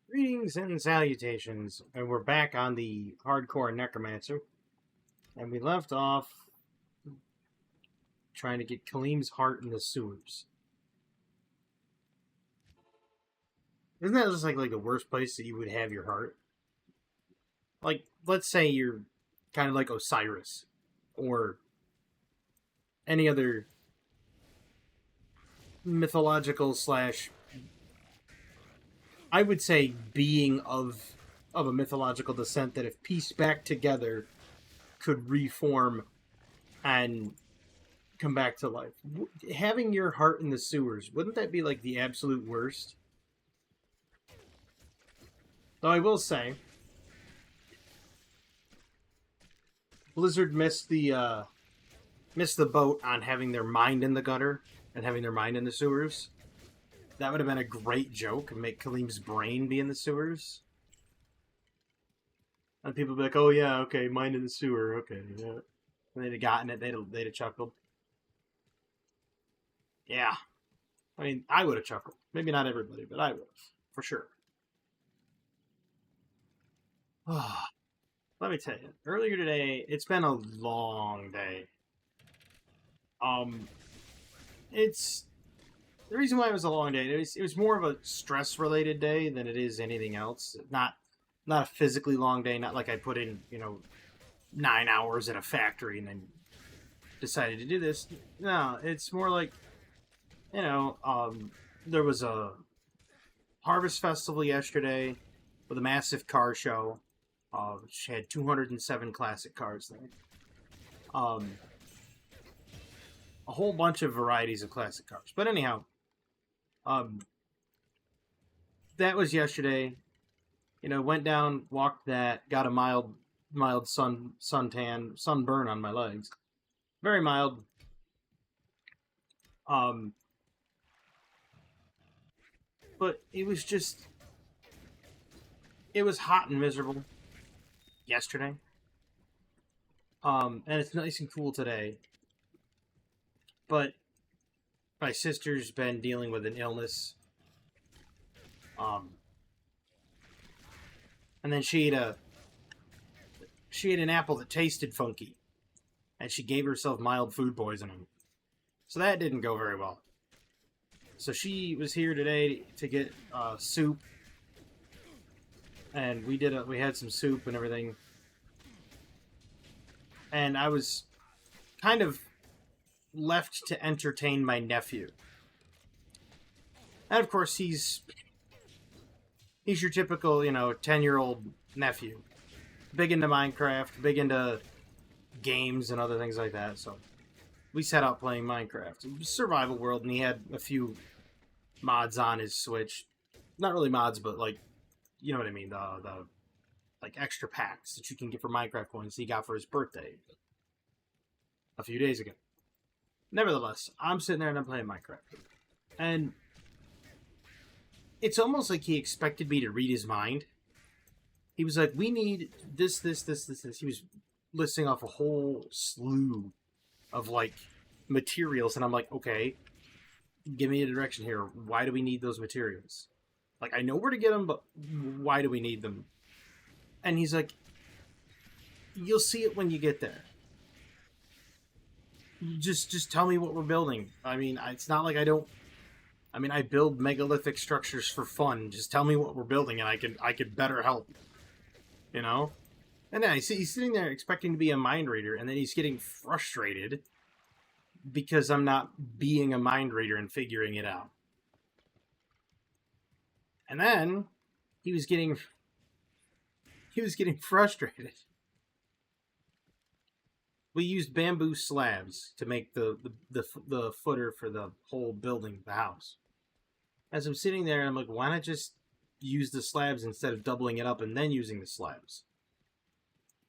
Greetings and salutations, and we're back on the hardcore necromancer, and we left off trying to get Kalim's heart in the sewers. Isn't that just like the worst place that you would have your heart? Like, let's say you're kind of like Osiris, or any other mythological slash, I would say, being of a mythological descent that, if pieced back together, could reform and come back to life. Having your heart in the sewers, wouldn't that be like the absolute worst? Though I will say, Blizzard missed the boat on having their mind in the gutter and having their mind in the sewers. That would have been a great joke and make Kalim's brain be in the sewers. And people would be like, "Oh yeah, okay, mind in the sewer, okay, yeah." And they'd have gotten it. They'd have chuckled. Yeah, I mean, I would have chuckled. Maybe not everybody, but I would have for sure. Let me tell you, earlier today, it's been a long day. Um, it's the reason why it was a long day. It was more of a stress related day than it is anything else. Not a physically long day. Not like I put in 9 hours in a factory and then decided to do this. No, it's more like there was a harvest festival yesterday with a massive car show. Which had 207 classic cars there. A whole bunch of varieties of classic cars. But anyhow, that was yesterday. Went down, walked that, got a mild sunburn on my legs. Very mild. But it was hot and miserable yesterday. And it's nice and cool today. But my sister's been dealing with an illness. And then she ate an apple that tasted funky, and she gave herself mild food poisoning. So that didn't go very well. So she was here today to get soup, and we had some soup and everything. And I was kind of left to entertain my nephew. And of course, he's your typical, 10-year-old nephew. Big into Minecraft, big into games and other things like that. So we set out playing Minecraft. It was survival world, and he had a few mods on his Switch. Not really mods, but like, you know what I mean, the like extra packs that you can get for Minecraft coins he got for his birthday a few days ago. Nevertheless, I'm sitting there and I'm playing Minecraft. And it's almost like he expected me to read his mind. He was like, "We need this, this, this, this, this." He was listing off a whole slew of like materials, and I'm like, "Okay, give me a direction here. Why do we need those materials? Like, I know where to get them, but why do we need them?" And he's like, "You'll see it when you get there. Just tell me what we're building. I mean, it's not like I don't. I mean, I build megalithic structures for fun. Just tell me what we're building, and I could better help. You know." And then he's sitting there expecting to be a mind reader, and then he's getting frustrated because I'm not being a mind reader and figuring it out. And then he was getting frustrated. We used bamboo slabs to make the footer for the whole building, the house. As I'm sitting there, I'm like, why not just use the slabs instead of doubling it up and then using the slabs?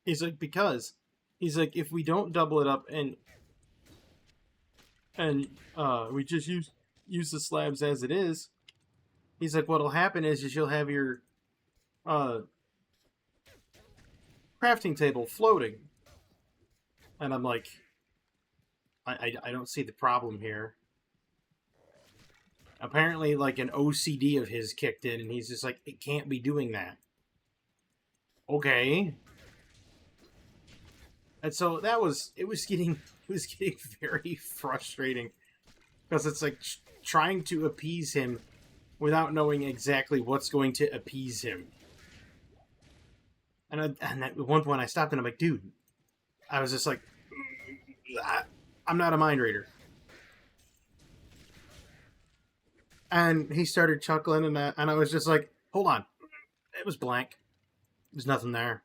He's like, because if we don't double it up and we just use the slabs as it is, he's like, what'll happen is you'll have your crafting table floating. And I'm like, I don't see the problem here. Apparently, like an OCD of his kicked in, and he's just like, it can't be doing that. Okay. And so it was getting very frustrating because it's like trying to appease him without knowing exactly what's going to appease him. And at one point I stopped and I'm like, dude, I was just like, I'm not a mind reader. And he started chuckling, and I was just like, hold on. It was blank. There's nothing there.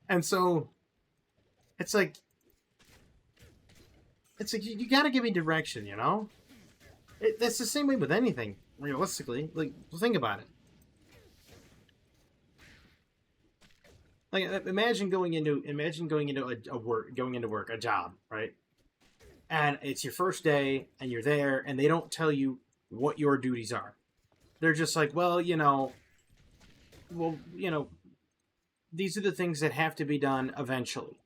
And so it's like you got to give me direction, you know? That's the same way with anything, realistically. Like, think about it. Like, imagine going into work, a job, right? And it's your first day, and you're there, and they don't tell you what your duties are. They're just like, well, these are the things that have to be done eventually.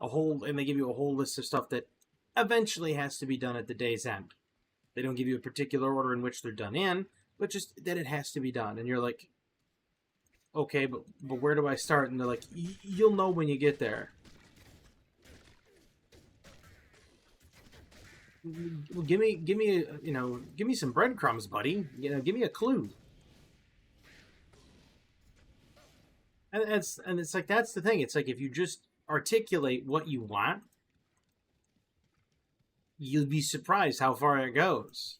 And they give you a whole list of stuff that eventually has to be done at the day's end. They don't give you a particular order in which they're done in, but just that it has to be done. And you're like, okay, but where do I start? And they're like, you'll know when you get there. Well, give me some breadcrumbs, buddy. Give me a clue. And it's like, that's the thing. It's like, if you just articulate what you want, you'll be surprised how far it goes.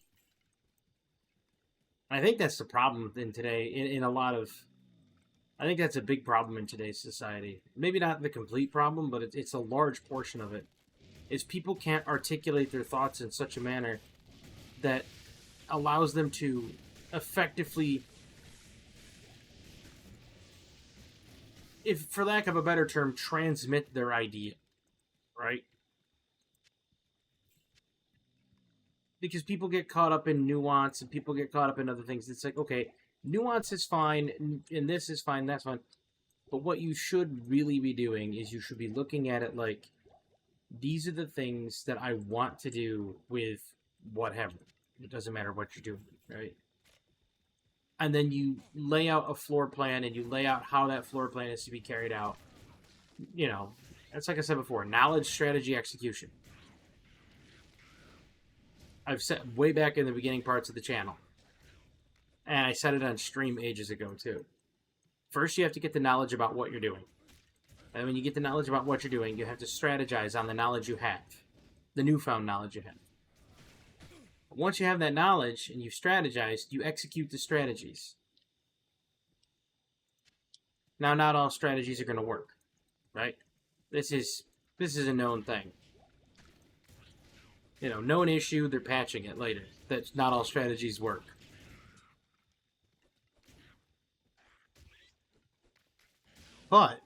I think that's the problem in a lot of. I think that's a big problem in today's society. Maybe not the complete problem, but it's a large portion of it. Is people can't articulate their thoughts in such a manner that allows them to effectively, if for lack of a better term, transmit their idea, right? Because people get caught up in nuance and people get caught up in other things. It's like, okay, nuance is fine and this is fine, that's fine. But what you should really be doing is you should be looking at it like, these are the things that I want to do with whatever. It doesn't matter what you're doing, right? And then you lay out a floor plan and you lay out how that floor plan is to be carried out. It's like I said before, knowledge, strategy, execution. I've said way back in the beginning parts of the channel. And I said it on stream ages ago, too. First, you have to get the knowledge about what you're doing. And when you get the knowledge about what you're doing, you have to strategize on the knowledge you have. The newfound knowledge you have. Once you have that knowledge and you've strategized, you execute the strategies. Now, not all strategies are going to work, right? This is a known thing. Known issue, they're patching it later. That not all strategies work. But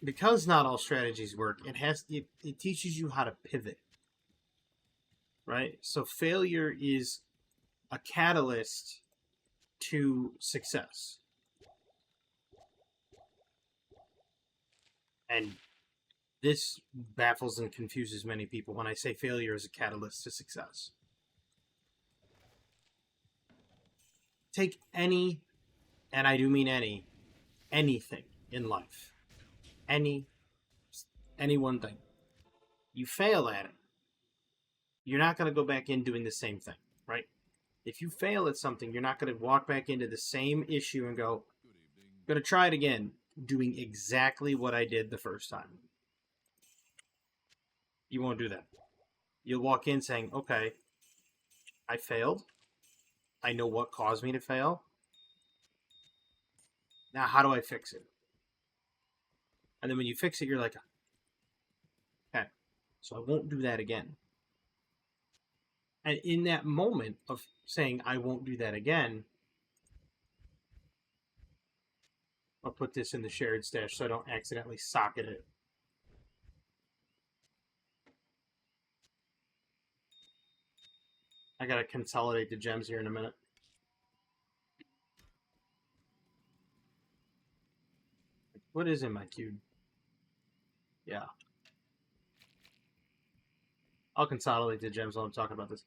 because not all strategies work, it teaches you how to pivot. Right? So failure is a catalyst to success. And this baffles and confuses many people when I say failure is a catalyst to success. Take any, and I do mean anything in life. Any one thing. You fail at it. You're not going to go back in doing the same thing, right? If you fail at something, you're not going to walk back into the same issue and go, I'm going to try it again, doing exactly what I did the first time. You won't do that. You'll walk in saying, okay, I failed. I know what caused me to fail. Now, how do I fix it? And then when you fix it, you're like, okay, so I won't do that again. And in that moment of saying, I won't do that again, I'll put this in the shared stash so I don't accidentally socket it. I gotta consolidate the gems here in a minute. What is in my cube? Yeah. I'll consolidate the gems while I'm talking about this.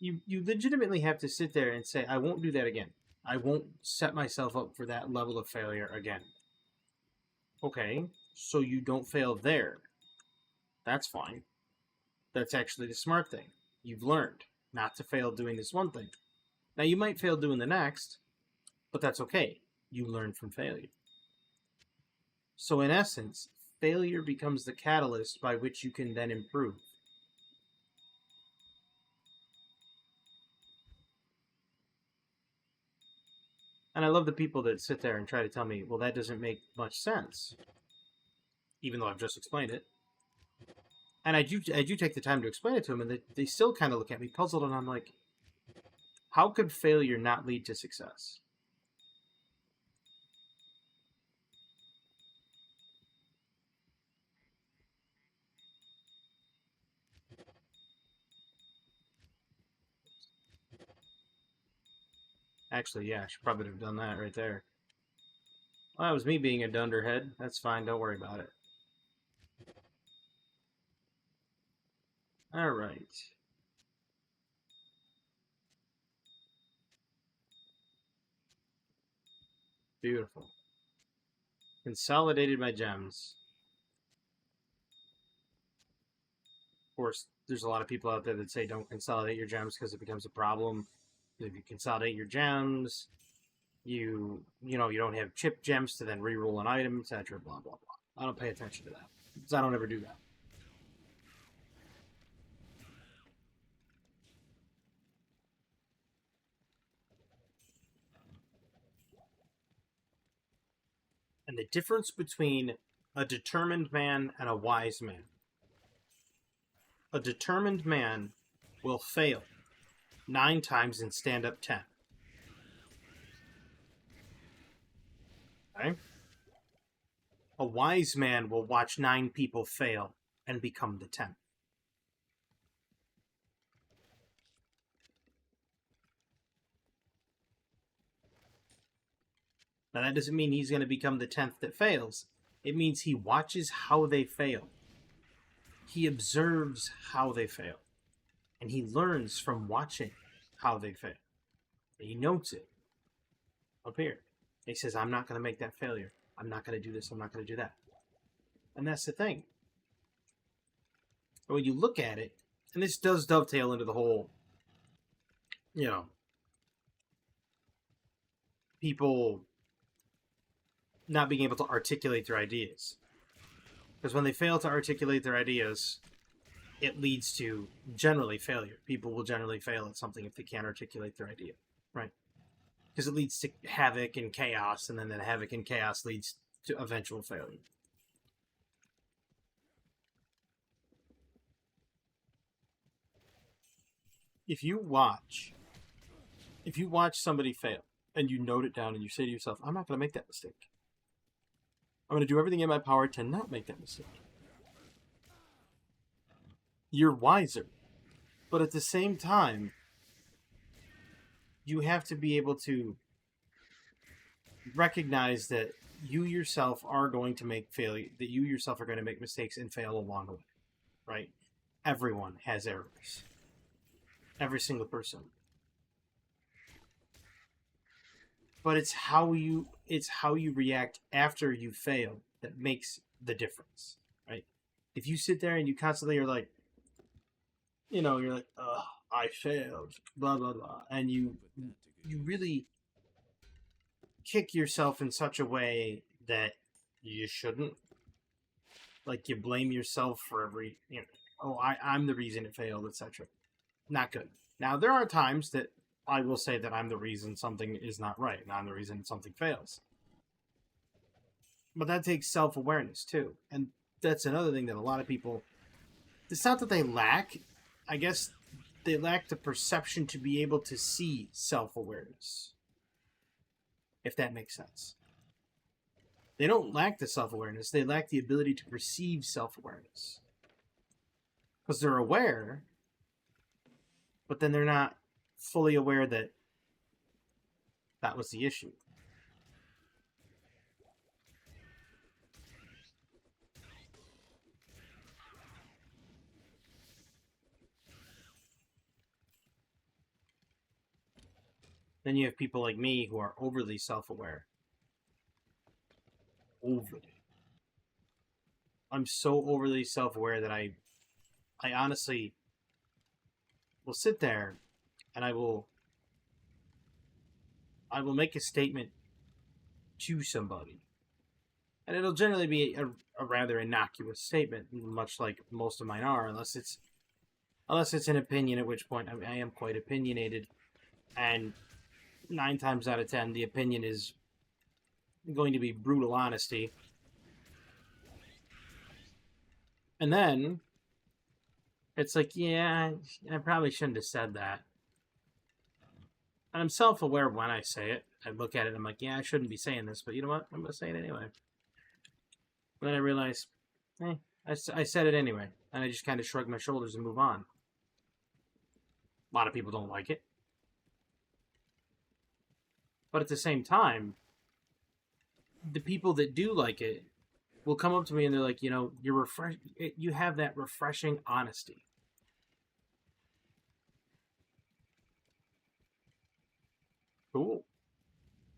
You legitimately have to sit there and say, I won't do that again. I won't set myself up for that level of failure again. Okay, so you don't fail there. That's fine. That's actually the smart thing. You've learned not to fail doing this one thing. Now, you might fail doing the next, but that's okay. You learn from failure. So, in essence, failure becomes the catalyst by which you can then improve. And I love the people that sit there and try to tell me, well, that doesn't make much sense, even though I've just explained it. And I do take the time to explain it to them, and they still kind of look at me puzzled, and I'm like, how could failure not lead to success? Actually, yeah, I should probably have done that right there. Well, that was me being a dunderhead. That's fine, don't worry about it. Alright. Beautiful. Consolidated my gems. Of course, there's a lot of people out there that say don't consolidate your gems because it becomes a problem. If you consolidate your gems, you don't have chip gems to then reroll an item, etc. Blah blah blah. I don't pay attention to that because I don't ever do that. And the difference between a determined man and a wise man. A determined man will fail 9 times and stand up 10. Okay? A wise man will watch 9 people fail and become the 10th. Now, that doesn't mean he's going to become the 10th that fails. It means he watches how they fail. He observes how they fail. And he learns from watching how they fail. And he notes it up here. He says, I'm not going to make that failure. I'm not going to do this. I'm not going to do that. And that's the thing. When you look at it, and this does dovetail into the whole, people not being able to articulate their ideas. Because when they fail to articulate their ideas, it leads to generally failure. People will generally fail at something if they can't articulate their idea, right? Because it leads to havoc and chaos, and then that havoc and chaos leads to eventual failure. If you watch somebody fail, and you note it down, and you say to yourself, I'm not going to make that mistake. I'm going to do everything in my power to not make that mistake. You're wiser. But at the same time, you have to be able to recognize that you yourself are going to make failure, that you yourself are going to make mistakes and fail along the way, right? Everyone has errors. Every single person. But it's how you react after you fail that makes the difference, right? If you sit there and you constantly are like, you're like, I failed, blah blah blah, and you really kick yourself in such a way that you shouldn't. Like, you blame yourself for every, I'm the reason it failed, etc. Not good. Now, there are times that I will say that I'm the reason something is not right, and I'm the reason something fails. But that takes self-awareness, too. And that's another thing that a lot of people... It's not that they lack. I guess they lack the perception to be able to see self-awareness. If that makes sense. They don't lack the self-awareness. They lack the ability to perceive self-awareness. Because they're aware, but then they're not fully aware that that was the issue. Then you have people like me who are overly self-aware. Overly. I'm so overly self-aware that I honestly will sit there and I will make a statement to somebody. And it'll generally be a rather innocuous statement, much like most of mine are, unless it's an opinion, at which point I am quite opinionated. And 9 times out of 10, the opinion is going to be brutal honesty. And then it's like, yeah, I probably shouldn't have said that. And I'm self-aware when I say it. I look at it and I'm like, yeah, I shouldn't be saying this, but you know what? I'm going to say it anyway. But then I realize, I said it anyway. And I just kind of shrug my shoulders and move on. A lot of people don't like it. But at the same time, the people that do like it will come up to me and they're like, you have that refreshing honesty. Cool.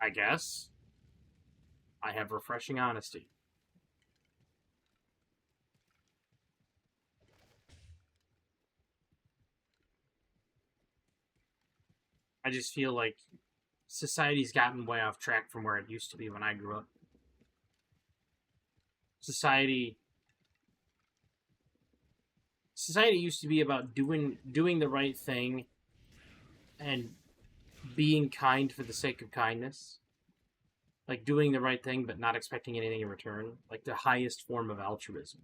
I guess I have refreshing honesty. I just feel like society's gotten way off track from where it used to be when I grew up. Society society used to be about doing the right thing and being kind for the sake of kindness. Like doing the right thing but not expecting anything in return. Like the highest form of altruism.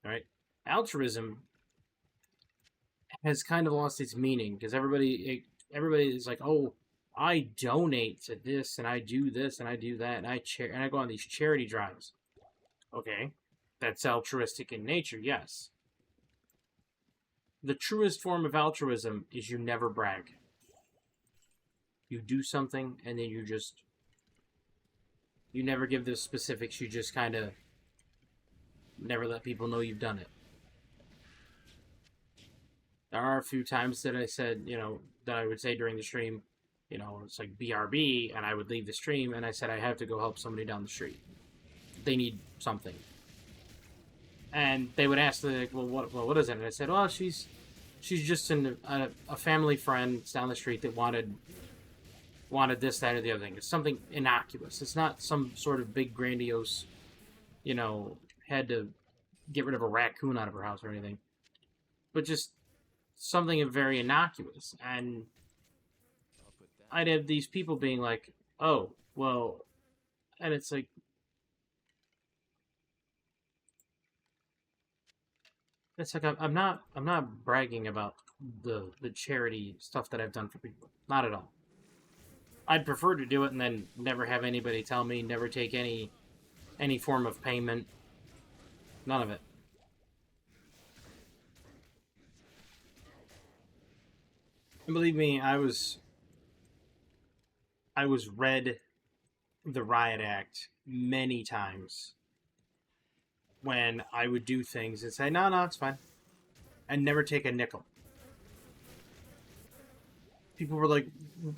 Right? Altruism has kind of lost its meaning because everybody is like, oh, I donate to this and I do this and I do that and I go on these charity drives. Okay, that's altruistic in nature, yes. The truest form of altruism is you never brag. You do something and then you never give the specifics. You just kind of never let people know you've done it. There are a few times that I said, that I would say during the stream, it's like BRB, and I would leave the stream, and I said I have to go help somebody down the street. They need something. And they would ask, like, well, what is it? And I said, well, she's just a family friend down the street that wanted this, that, or the other thing. It's something innocuous. It's not some sort of big, grandiose, had to get rid of a raccoon out of her house or anything. But just something very innocuous. And I'd have these people being like, oh, well, and it's like, I'm not bragging about the charity stuff that I've done for people. Not at all. I'd prefer to do it and then never have anybody tell me, never take any form of payment. None of it. And believe me, I was read the Riot Act many times when I would do things and say, no, it's fine. And never take a nickel. People were like,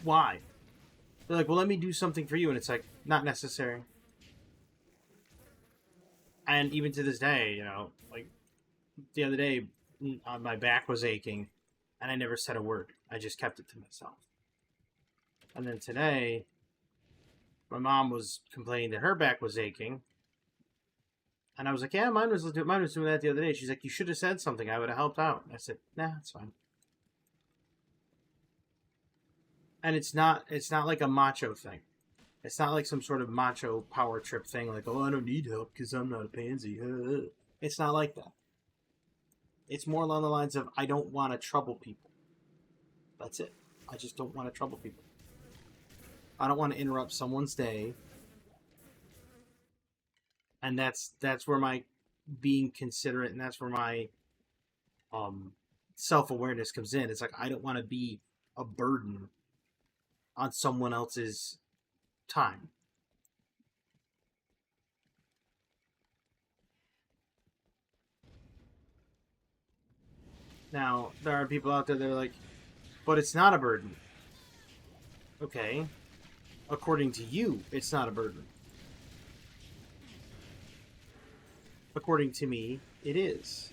why? They're like, well, let me do something for you. And it's like, not necessary. And even to this day, like the other day, my back was aching and I never said a word. I just kept it to myself. And then today, my mom was complaining that her back was aching. And I was like, yeah, mine was doing that the other day. She's like, you should have said something. I would have helped out. And I said, nah, it's fine. And it's not like a macho thing. It's not like some sort of macho power trip thing like, oh, I don't need help because I'm not a pansy. It's not like that. It's more along the lines of, I don't want to trouble people. That's it. I just don't want to trouble people. I don't want to interrupt someone's day. And that's where my being considerate and that's where my self-awareness comes in. It's like, I don't want to be a burden on someone else's time. Now, there are people out there that are like, but it's not a burden. Okay. According to you, it's not a burden. According to me, it is.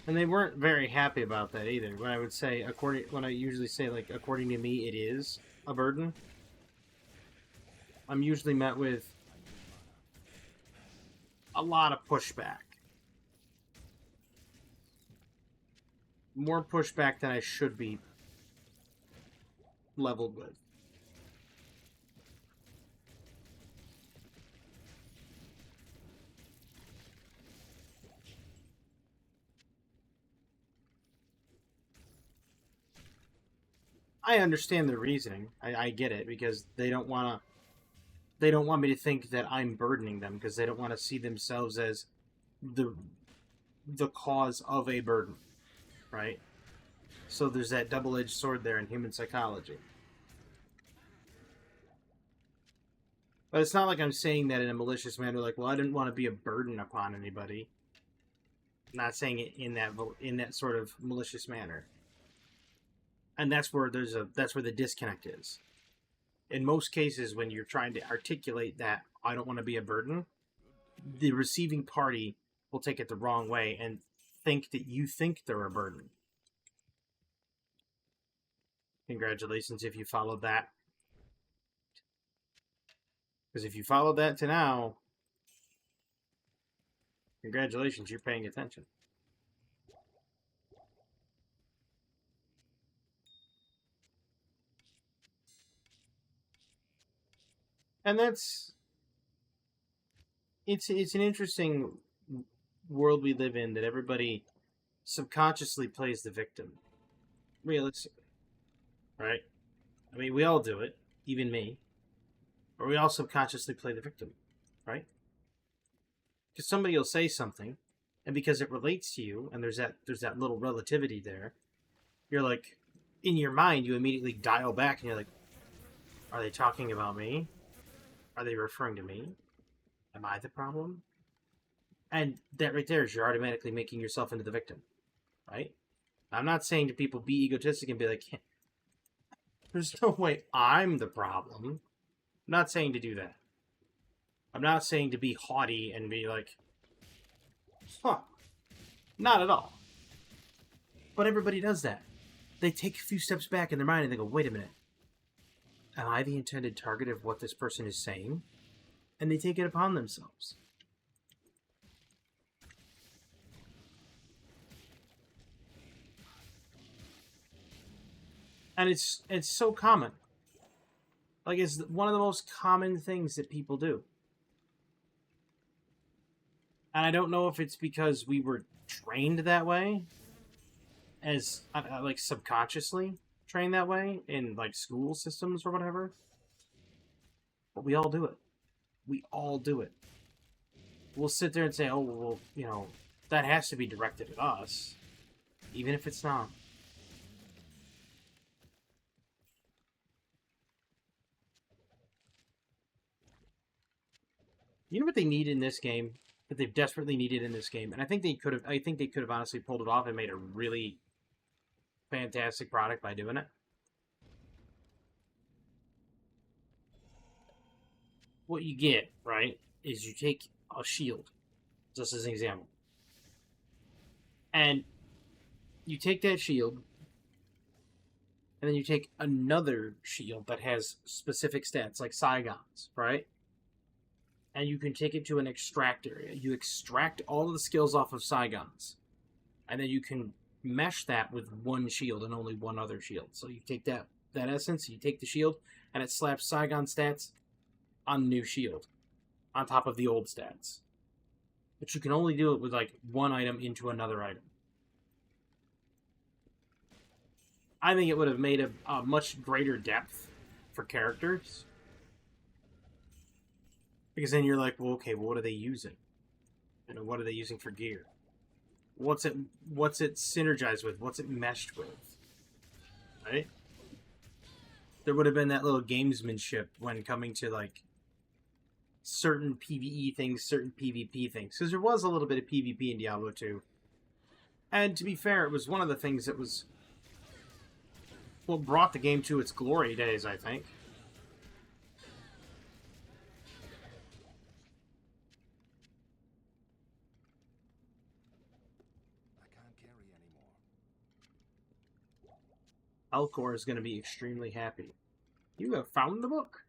And they weren't very happy about that either. When I would say when I usually say like according to me it is a burden, I'm usually met with a lot of pushback. More pushback than I should be leveled with. I understand the reasoning. I get it because they don't want me to think that I'm burdening them because they don't want to see themselves as the the cause of a burden, right? So there's that double-edged sword there in human psychology. But it's not like I'm saying that in a malicious manner, like, well, I didn't want to be a burden upon anybody. I'm not saying it in that sort of malicious manner. And that's where that's where the disconnect is. In most cases, when you're trying to articulate that I don't want to be a burden, the receiving party will take it the wrong way and think that you think they're a burden. Congratulations if you followed that. Because if you followed that to now, congratulations, you're paying attention. And it's an interesting world we live in that everybody subconsciously plays the victim. Realistically, right? I mean, we all do it, even me. Or we all subconsciously play the victim, right? Because somebody will say something, and because it relates to you, and there's that little relativity there, you're like, in your mind, you immediately dial back, and you're like, are they talking about me? Are they referring to me? Am I the problem? And that right there is you're automatically making yourself into the victim, right? I'm not saying to people be egotistic and be like, there's no way I'm the problem. I'm not saying to do that. I'm not saying to be haughty and be like, huh. Not at all. But everybody does that. They take a few steps back in their mind and they go, wait a minute. Am I the intended target of what this person is saying? And they take it upon themselves. And it's so common. Like, it's one of the most common things that people do. And I don't know if it's because we were trained that way, as like subconsciously trained that way in like school systems or whatever. But we all do it. We all do it. We'll sit there and say, "Oh, well, you know, that has to be directed at us," even if it's not. You know what they need in this game? That they've desperately needed in this game, and I think they could have. I think they could have honestly pulled it off and made a really fantastic product by doing it. What you get, right, is you take a shield, just as an example, and you take that shield, and then you take another shield that has specific stats, like Saigons, right? And you can take it to an extract area. You extract all of the skills off of Saigons, and then you can mesh that with one shield and only one other shield. So you take that essence, you take the shield, and it slaps Saigon stats on the new shield, on top of the old stats. But you can only do it with like one item into another item. I think it would have made a much greater depth for characters. Because then you're like, well, okay, well, what are they using? You know, what are they using for gear? What's it synergized with? What's it meshed with? Right? There would have been that little gamesmanship when coming to like certain PvE things, certain PvP things. Because there was a little bit of PvP in Diablo 2. And to be fair, it was one of the things that was what brought the game to its glory days, I think. I can't carry anymore. Alcor is going to be extremely happy. You have found the book.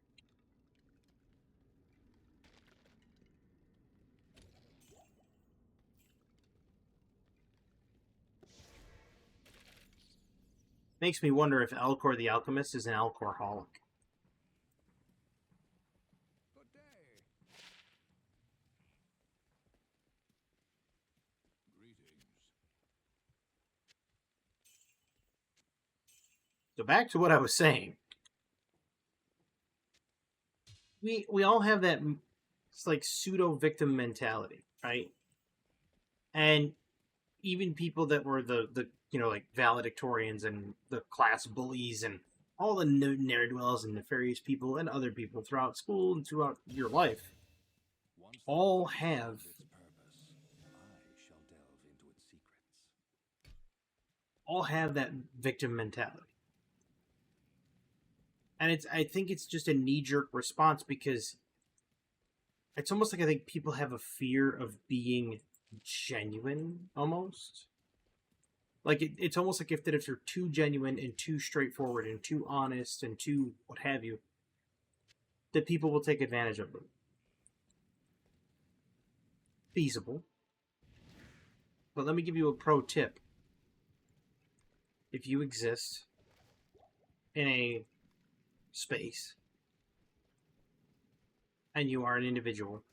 Makes me wonder if Alcor the Alchemist is an Alcorholic. Good day. Greetings. So back to what I was saying. We all have that, it's like pseudo victim mentality, right? And even people that were the like valedictorians and the class bullies and all the ne'er-do-wells and nefarious people and other people throughout school and throughout your life all have Its purpose, I shall delve into its secrets. that victim mentality. And I think it's just a knee-jerk response because it's almost like I think people have a fear of being genuine, almost. Like, it's almost like if you're too genuine and too straightforward and too honest and too what have you, that people will take advantage of them. Feasible. But let me give you a pro tip. If you exist in a space and you are an individual,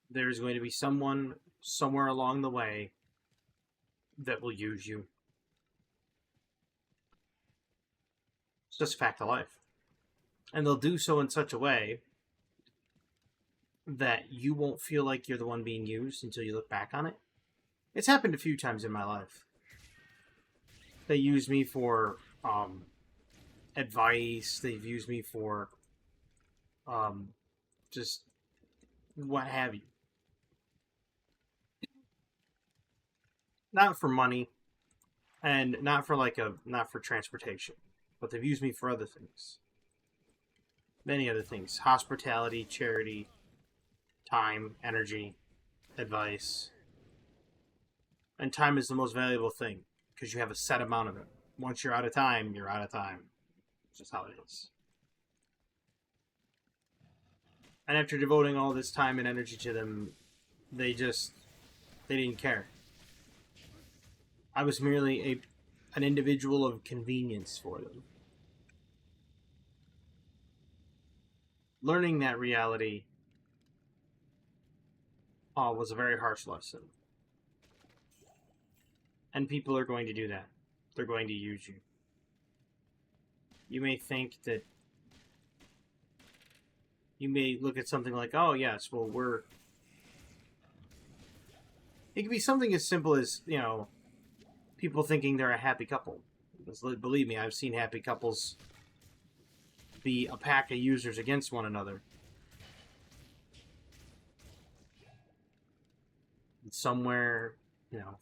there's going to be someone somewhere along the way that will use you. It's just a fact of life. And they'll do so in such a way that you won't feel like you're the one being used until you look back on it. It's happened a few times in my life. They use me for advice. They've used me for just what have you. Not for money, and not for transportation, but they've used me for other things. Many other things: hospitality, charity, time, energy, advice. And time is the most valuable thing because you have a set amount of it. Once you're out of time, you're out of time. It's just how it is. And after devoting all this time and energy to them, they didn't care. I was merely an individual of convenience for them. Learning that reality was a very harsh lesson. And people are going to do that. They're going to use you. You may think that you may look at something like, oh, yes, well, it could be something as simple as, people thinking they're a happy couple. Because, believe me, I've seen happy couples be a pack of users against one another. And somewhere,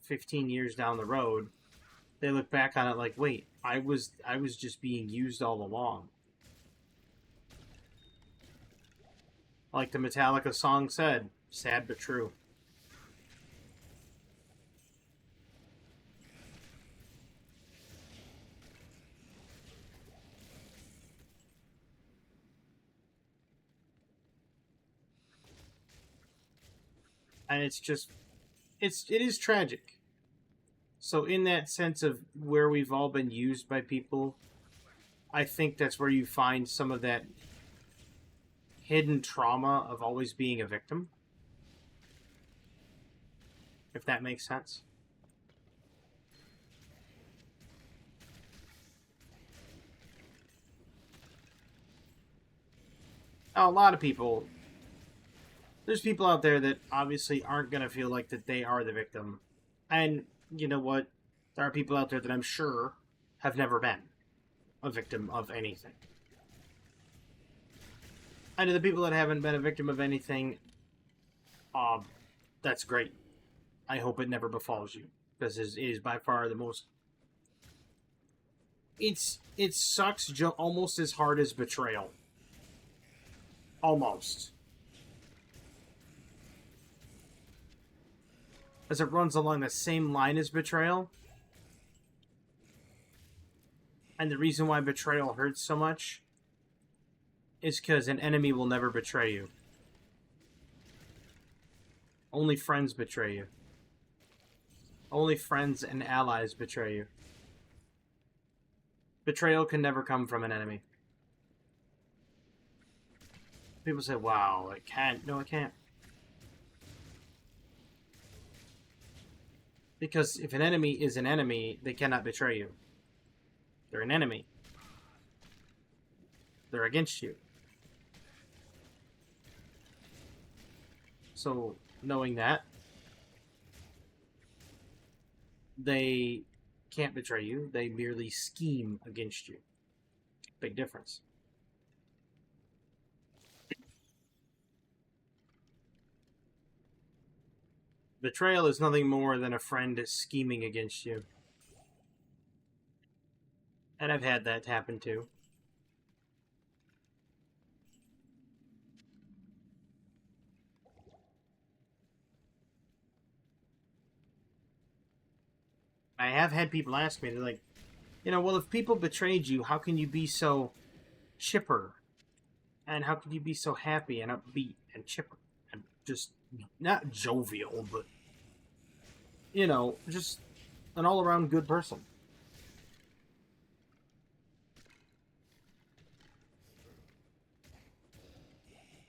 15 years down the road, they look back on it like, wait, I was just being used all along. Like the Metallica song said, sad but true. And it is tragic. So in that sense of where we've all been used by people, I think that's where you find some of that hidden trauma of always being a victim. If that makes sense. Now, a lot of people, there's people out there that obviously aren't going to feel like that they are the victim, And you know what? There are people out there that I'm sure have never been a victim of anything. And to the people that haven't been a victim of anything, um, that's great. I hope it never befalls you, because it is by far the most. It sucks almost as hard as betrayal. Almost. As it runs along the same line as betrayal. And the reason why betrayal hurts so much is because an enemy will never betray you. Only friends betray you. Only friends and allies betray you. Betrayal can never come from an enemy. People say, wow, it can't. No, it can't. Because if an enemy is an enemy, they cannot betray you. They're an enemy. They're against you. So, knowing that, they can't betray you. They merely scheme against you. Big difference. Betrayal is nothing more than a friend scheming against you. And I've had that happen too. I have had people ask me, they're like, well, if people betrayed you, how can you be so chipper? And how can you be so happy and upbeat and chipper? And just not jovial, but, just an all-around good person.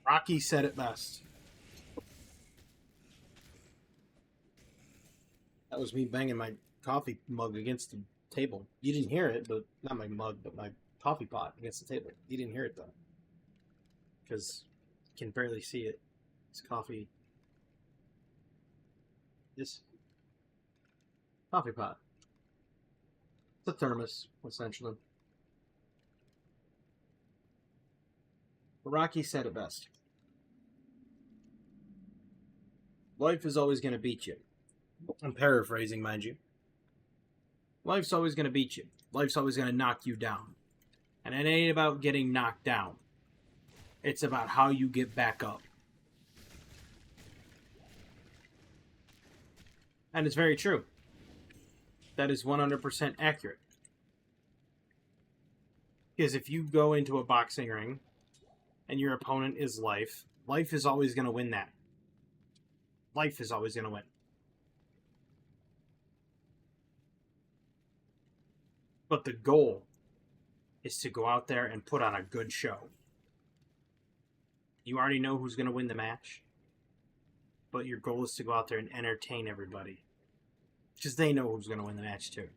Rocky said it best. That was me banging my coffee mug against the table. You didn't hear it, but not my mug, but my coffee pot against the table. You didn't hear it though, because you can barely see it. It's coffee. This coffee pot. It's a thermos, essentially. But Rocky said it best. Life is always going to beat you. I'm paraphrasing, mind you. Life's always going to beat you. Life's always going to knock you down. And it ain't about getting knocked down. It's about how you get back up. And it's very true. That is 100% accurate. Because if you go into a boxing ring and your opponent is life, life is always going to win that. Life is always going to win. But the goal is to go out there and put on a good show. You already know who's going to win the match. But your goal is to go out there and entertain everybody. Because they know who's going to win the match too.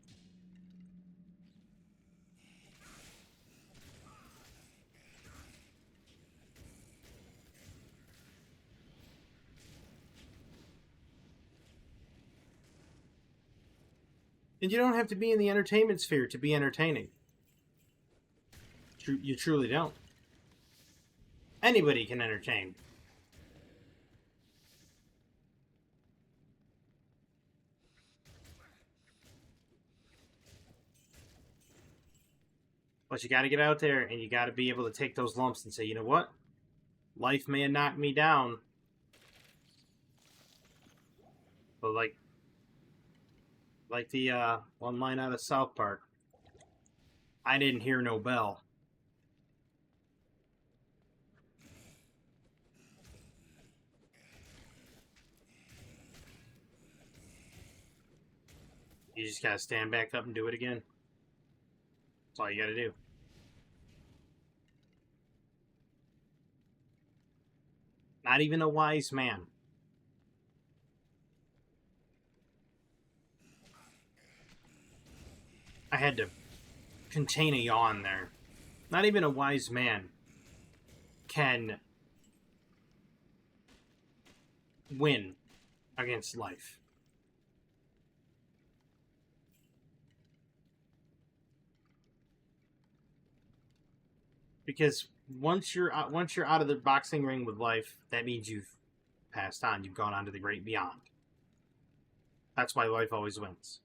And you don't have to be in the entertainment sphere to be entertaining. You truly don't. Anybody can entertain. But you got to get out there and you got to be able to take those lumps and say, you know what? Life may have knocked me down. But like the one line out of South Park, I didn't hear no bell. You just gotta stand back up and do it again. That's all you gotta do. Not even a wise man. I had to contain a yawn there. Not even a wise man can win against life. Because once you're out of the boxing ring with life, that means you've passed on. You've gone on to the great beyond. That's why life always wins.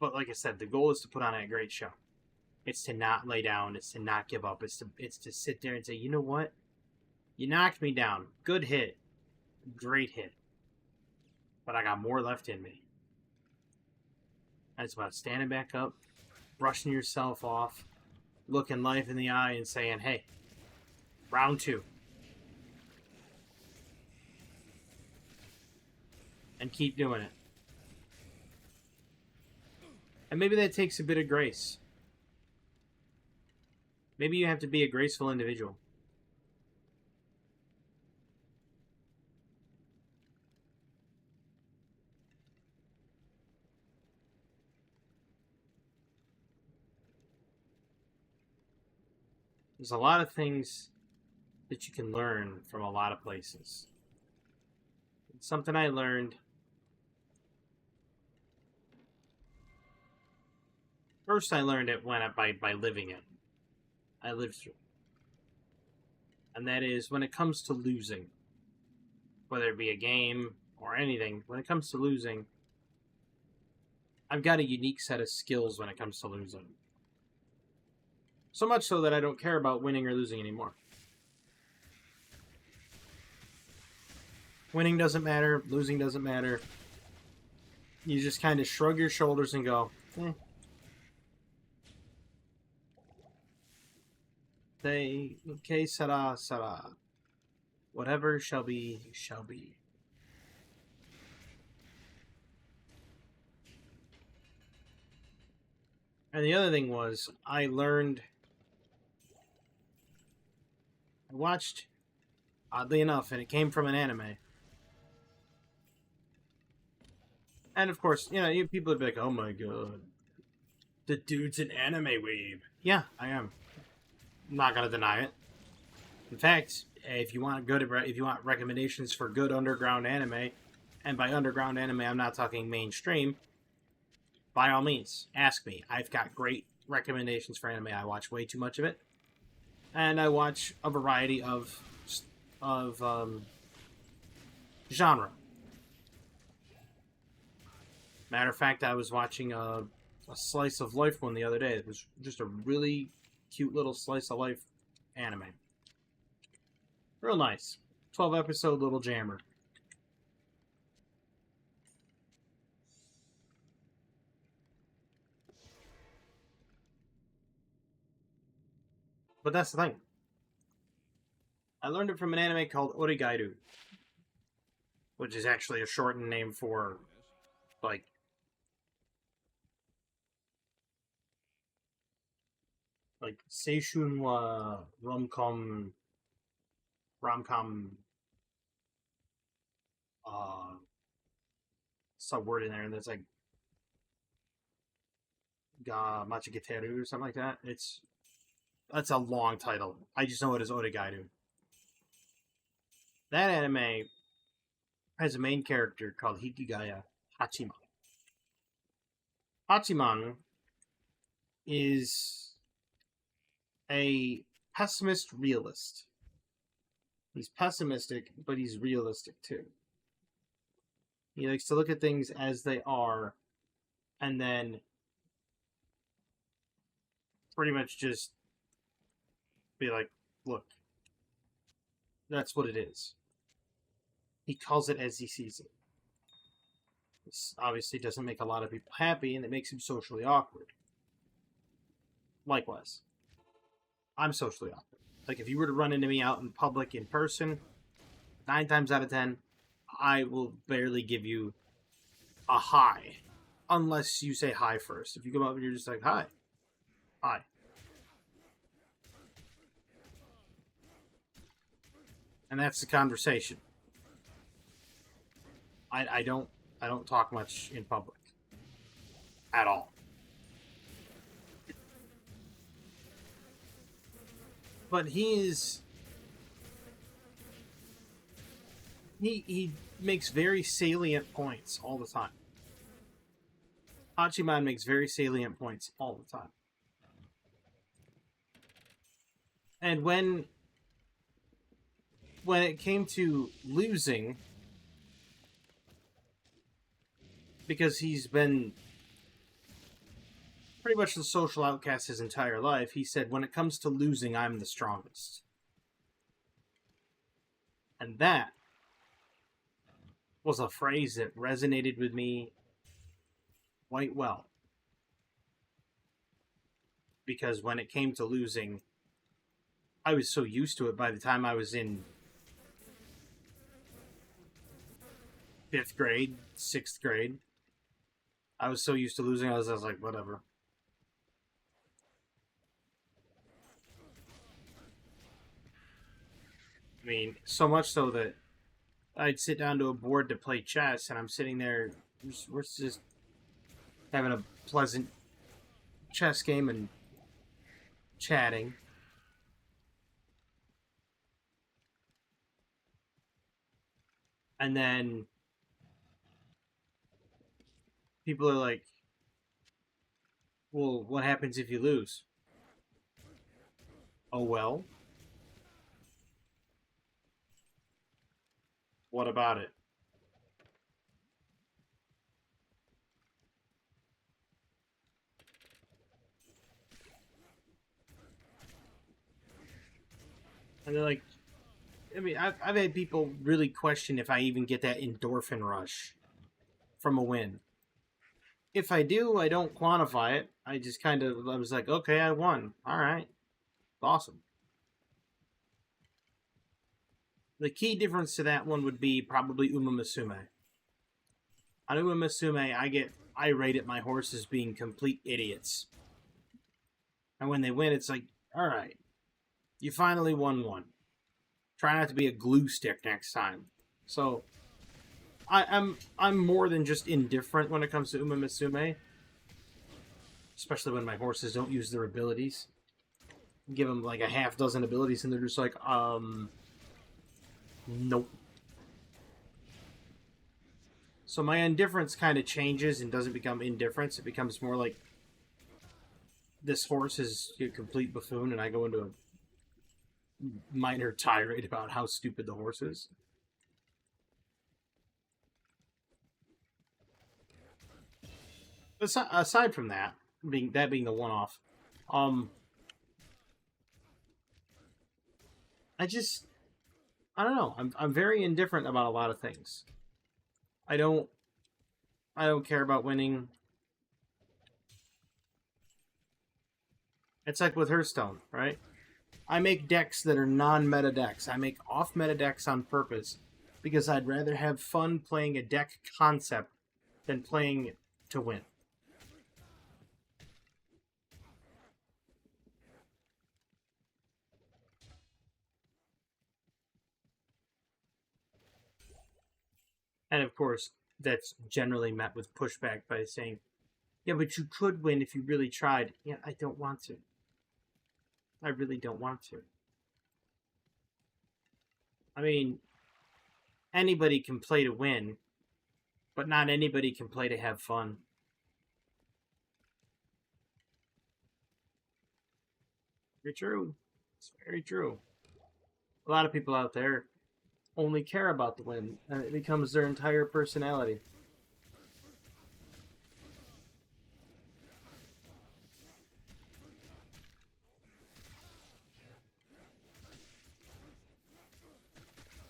But like I said, the goal is to put on a great show. It's to not lay down. It's to not give up. It's to sit there and say, you know what? You knocked me down. Good hit. Great hit. But I got more left in me. And it's about standing back up, brushing yourself off, looking life in the eye and saying, hey, round 2. And keep doing it. And maybe that takes a bit of grace. Maybe you have to be a graceful individual. There's a lot of things that you can learn from a lot of places. It's something I learned first. I learned it by living it. I lived through it. And that is when it comes to losing, whether it be a game or anything, when it comes to losing, I've got a unique set of skills when it comes to losing. So much so that I don't care about winning or losing anymore. Winning doesn't matter, losing doesn't matter. You just kind of shrug your shoulders and go, okay, Sarah, Sarah. Whatever shall be, shall be. And the other thing was, I watched, oddly enough, and it came from an anime. And of course, people would be like, oh my god, the dude's an anime weeb. Yeah, I am. I'm not gonna deny it. In fact, if you want recommendations for good underground anime, and by underground anime I'm not talking mainstream, by all means, ask me. I've got great recommendations for anime. I watch way too much of it, and I watch a variety of genre. Matter of fact, I was watching a slice of life one the other day. It was just a really cute little slice of life anime. Real nice. 12-episode little jammer. But that's the thing. I learned it from an anime called Origairu, which is actually a shortened name for, like, Seishun wa rom-com, sub-word in there, and there's like Ga Machigiteru or something like that. That's a long title. I just know it as Origairu. That anime has a main character called Hikigaya Hachiman. Hachiman is a pessimist realist. He's pessimistic, but he's realistic too. He likes to look at things as they are and then pretty much just be like, look, that's what it is. He calls it as he sees it. This obviously doesn't make a lot of people happy, and it makes him socially awkward. Likewise, I'm socially awkward. Like, if you were to run into me out in public in person, 9 times out of 10, I will barely give you a hi. Unless you say hi first. If you come up and you're just like, hi. Hi. And that's the conversation. I don't talk much in public. At all. But he makes very salient points all the time. Hachiman makes very salient points all the time. And when it came to losing, because he's been pretty much the social outcast his entire life, he said, when it comes to losing, I'm the strongest. And that was a phrase that resonated with me quite well. Because when it came to losing, I was so used to it by the time I was in 5th grade, 6th grade. I was so used to losing, I was like, whatever. I mean, so much so that I'd sit down to a board to play chess, and I'm sitting there, we're just having a pleasant chess game and chatting. And then people are like, well, what happens if you lose? Oh, well. What about it? And they're like, I mean, I've had people really question if I even get that endorphin rush from a win. If I do, I don't quantify it. I just I was like, okay, I won. All right. Awesome. The key difference to that one would be probably Uma Musume. On Uma Musume, I get irate at my horses being complete idiots. And when they win, it's like, all right, you finally won one. Try not to be a glue stick next time. So I'm more than just indifferent when it comes to Uma Musume. Especially when my horses don't use their abilities. Give them like a half dozen abilities and they're just like, nope. So my indifference kind of changes and doesn't become indifference. It becomes more like this horse is a complete buffoon, and I go into a minor tirade about how stupid the horse is. Aside from that, being the one-off, I don't know. I'm very indifferent about a lot of things. I don't care about winning. It's like with Hearthstone, right? I make decks that are non-meta decks. I make off-meta decks on purpose because I'd rather have fun playing a deck concept than playing to win. And of course, that's generally met with pushback by saying, yeah, but you could win if you really tried. Yeah, I don't want to. I really don't want to. I mean, anybody can play to win, but not anybody can play to have fun. Very true. It's very true. A lot of people out there only care about the win, and it becomes their entire personality.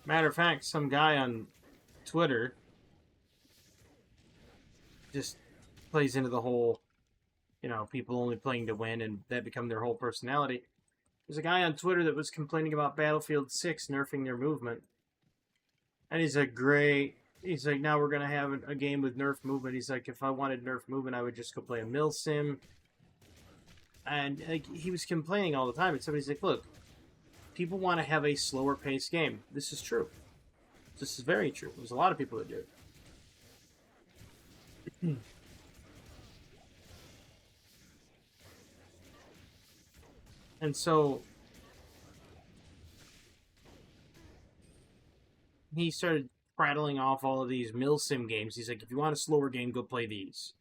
Matter of fact, some guy on Twitter just plays into the whole, people only playing to win, and that become their whole personality. There's a guy on Twitter that was complaining about Battlefield 6 nerfing their movement. And he's like, great. He's like, now we're going to have a game with nerf movement. He's like, if I wanted nerf movement, I would just go play a mill sim. And like, he was complaining all the time. And somebody's like, look, people want to have a slower paced game. This is true. This is very true. There's a lot of people that do it. And so he started prattling off all of these mill sim games. He's like, if you want a slower game, go play these.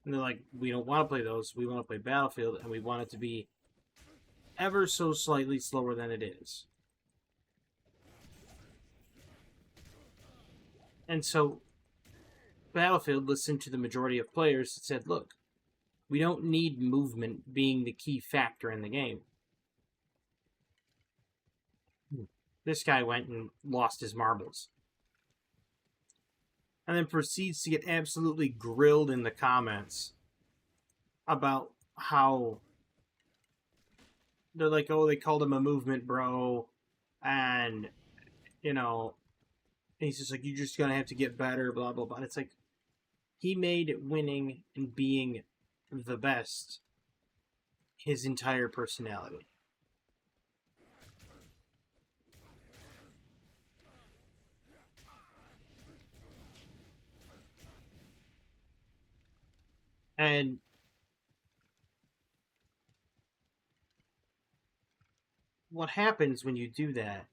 And they're like, we don't want to play those. We want to play Battlefield, and we want it to be ever so slightly slower than it is. And so Battlefield listened to the majority of players that said, look, we don't need movement being the key factor in the game. This guy went and lost his marbles. And then proceeds to get absolutely grilled in the comments about how they're like, oh, they called him a movement bro. And, you know, he's just like, you're just going to have to get better, blah, blah, blah. And it's like, he made winning and being the best his entire personality. And what happens when you do that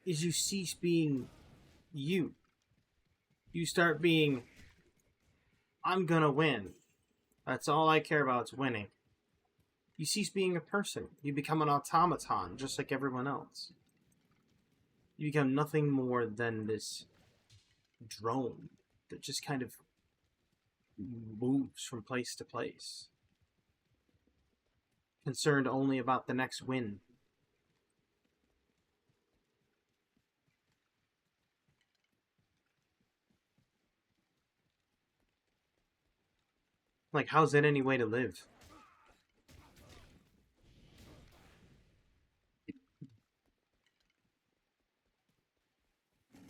is you cease being you. You start being, I'm gonna win. That's all I care about is winning. You cease being a person. You become an automaton, just like everyone else. You become nothing more than this drone that just kind of moves from place to place, concerned only about the next win. Like, how's that any way to live?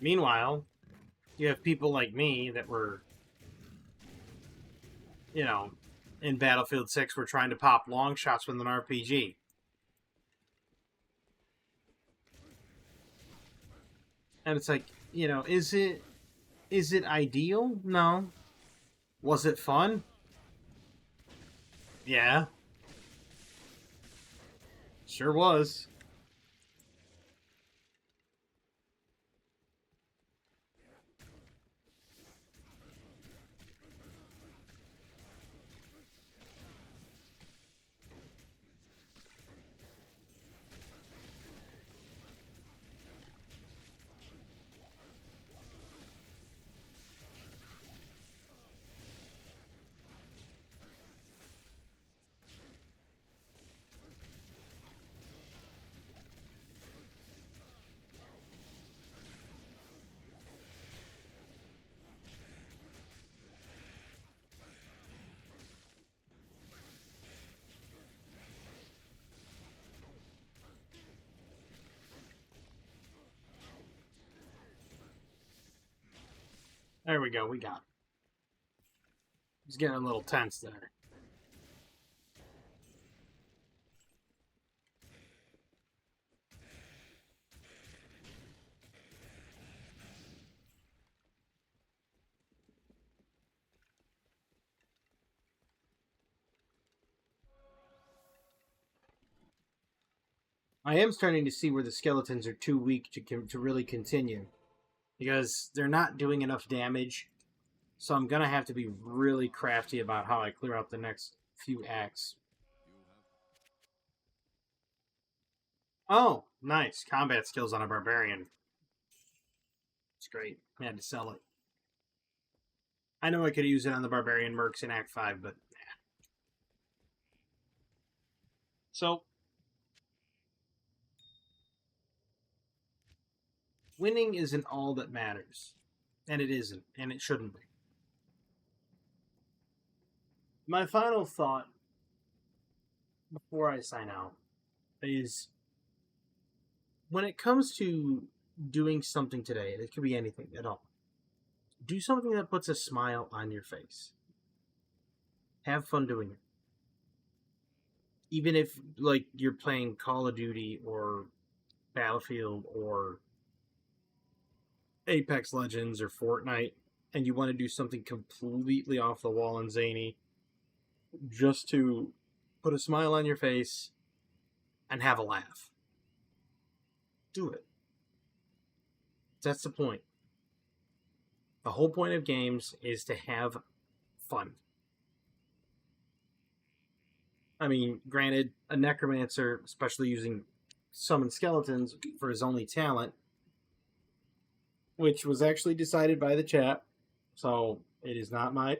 Meanwhile, you have people like me that were, you know, in Battlefield 6 were trying to pop long shots with an RPG. And it's like, you know, is it ideal? No. Was it fun? Yeah. Sure was. There we go. We got it. He's getting a little tense there. I am starting to see where the skeletons are too weak to really continue, because they're not doing enough damage. So I'm gonna have to be really crafty about how I clear out the next few acts. Oh, nice. Combat skills on a barbarian. It's great. I had to sell it. I know I could use it on the barbarian mercs in Act 5, but so winning isn't all that matters. And it isn't, and it shouldn't be. My final thought before I sign out is, when it comes to doing something today, it could be anything at all. Do something that puts a smile on your face. Have fun doing it. Even if, like, you're playing Call of Duty or Battlefield or Apex Legends or Fortnite, and you want to do something completely off the wall and zany, just to put a smile on your face and have a laugh. Do it. That's the point. The whole point of games is to have fun. I mean, granted, a necromancer, especially using summon skeletons for his only talent, which was actually decided by the chat, so it is not my.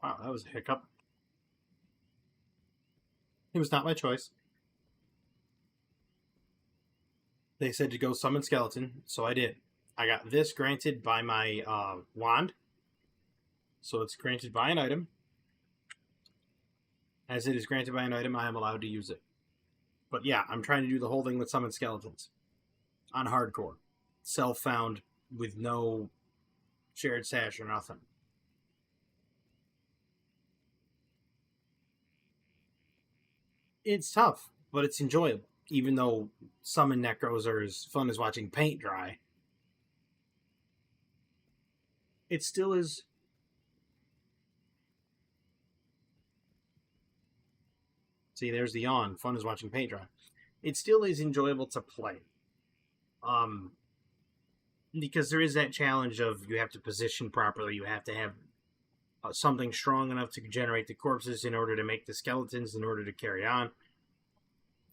Wow, that was a hiccup. It was not my choice. They said to go summon skeleton, so I did. I got this granted by my wand, so it's granted by an item. As it is granted by an item, I am allowed to use it. But yeah, I'm trying to do the whole thing with summon skeletons on hardcore, self-found with no shared sash or nothing. It's tough, but it's enjoyable. Even though summon necros are as fun as watching paint dry, it still is. See, there's the yawn. Fun as watching paint dry. It still is enjoyable to play. Um, because there is that challenge of you have to position properly. You have to have something strong enough to generate the corpses in order to make the skeletons in order to carry on.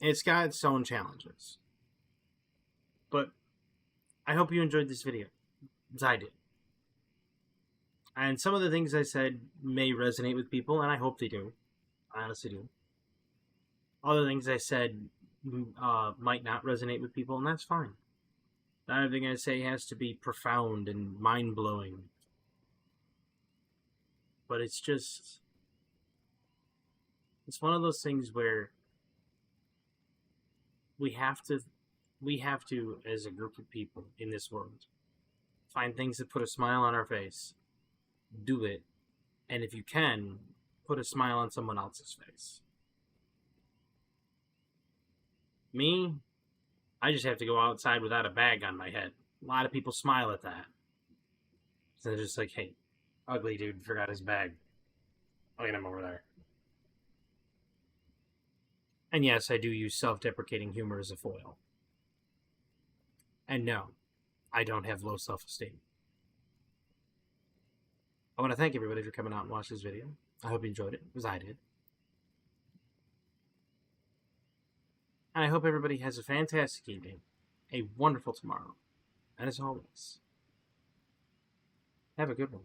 It's got its own challenges. But I hope you enjoyed this video, as I did. And some of the things I said may resonate with people, and I hope they do. I honestly do. Other things I said might not resonate with people, and that's fine. Not everything I say has to be profound and mind-blowing. But it's just... It's one of those things where we have to, as a group of people in this world, find things that put a smile on our face. Do it. And if you can, put a smile on someone else's face. Me, I just have to go outside without a bag on my head. A lot of people smile at that. So they're just like, hey, ugly dude forgot his bag. Look at him over there. And yes, I do use self-deprecating humor as a foil. And no, I don't have low self-esteem. I want to thank everybody for coming out and watching this video. I hope you enjoyed it, as I did. And I hope everybody has a fantastic evening, a wonderful tomorrow, and as always, have a good one.